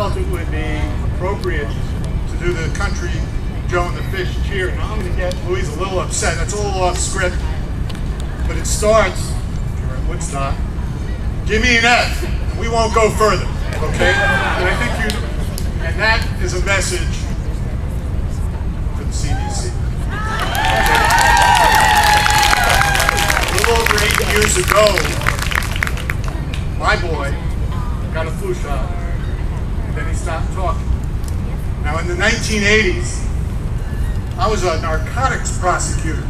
felt it would be appropriate to do the country Joe and the Fish cheer. Now I'm going to get Louise a little upset. That's a little off script. But it starts, if you're at Woodstock, give me an F, and we won't go further, okay? And I think and that is a message for the CDC. A little over 8 years ago, my boy got a flu shot, and then he stopped talking. Now in the 1980s, I was a narcotics prosecutor.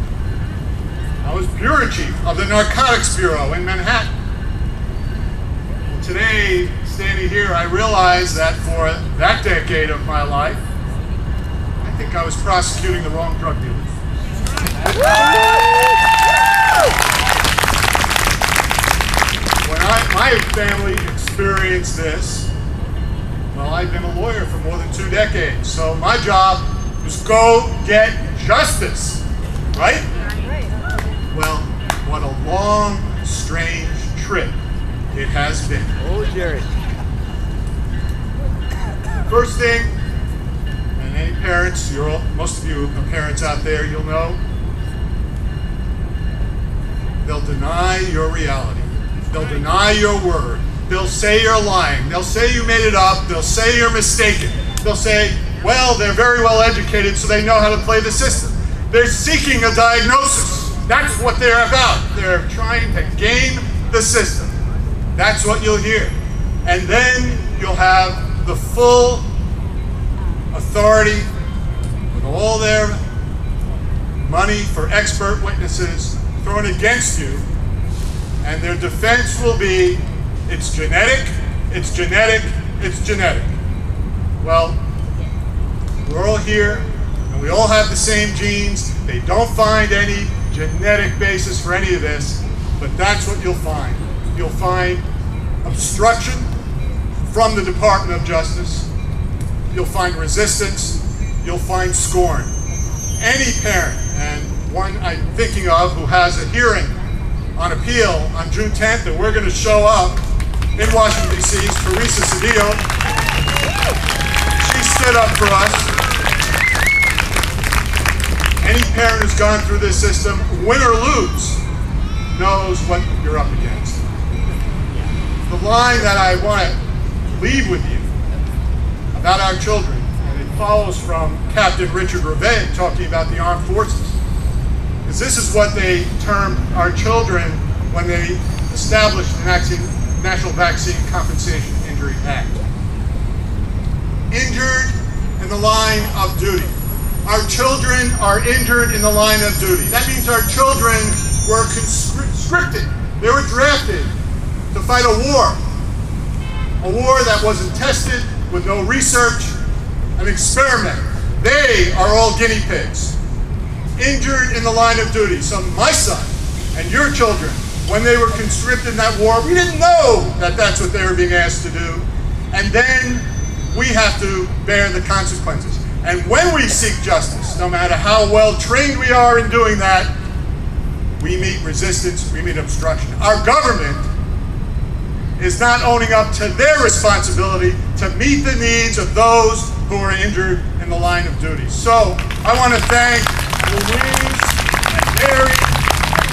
I was bureau chief of the Narcotics Bureau in Manhattan. Well, today, standing here, I realize that for that decade of my life, I think I was prosecuting the wrong drug dealers. When my family experienced this, well, I've been a lawyer for more than 2 decades, so my job was go get justice, right? Well, what a long, strange trip it has been. Oh, Jerry. First thing, and any parents, most of you are parents out there, you'll know, they'll deny your reality. They'll deny your word. They'll say you're lying. They'll say you made it up. They'll say you're mistaken. They'll say, well, they're very well educated, so they know how to play the system. They're seeking a diagnosis. That's what they're about. They're trying to game the system. That's what you'll hear. And then you'll have the full authority with all their money for expert witnesses thrown against you, and their defense will be, it's genetic, it's genetic, it's genetic. Well, we're all here, and we all have the same genes. They don't find any genetic basis for any of this, but that's what you'll find. You'll find obstruction from the Department of Justice. You'll find resistance. You'll find scorn. Any parent, and one I'm thinking of who has a hearing on appeal on June 10th, and we're going to show up in Washington, D.C., is Teresa Cedillo. She stood up for us. Any parent who's gone through this system, win or lose, knows what you're up against. The line that I want to leave with you about our children, and it follows from Captain Richard Revett talking about the armed forces, is this is what they termed our children when they established the National Vaccine Compensation Injury Act. Injured in the line of duty. Our children are injured in the line of duty. That means our children were conscripted. They were drafted to fight a war that wasn't tested, with no research, an experiment. They are all guinea pigs, injured in the line of duty. So my son and your children, when they were conscripted in that war, we didn't know that that's what they were being asked to do. And then we have to bear the consequences. And when we seek justice, no matter how well trained we are in doing that, we meet resistance, we meet obstruction. Our government is not owning up to their responsibility to meet the needs of those who are injured in the line of duty. So I want to thank Louise and Mary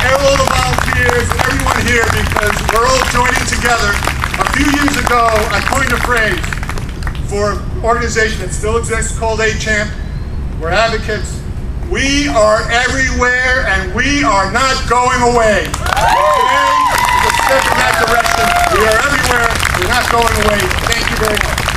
and all the volunteers and everyone here, because we're all joining together. A few years ago, I coined a phrase for an organization that still exists called ACHAMP. We're advocates. We are everywhere, and we are not going away. Today is a step in that direction. We are everywhere. We're not going away. Thank you very much.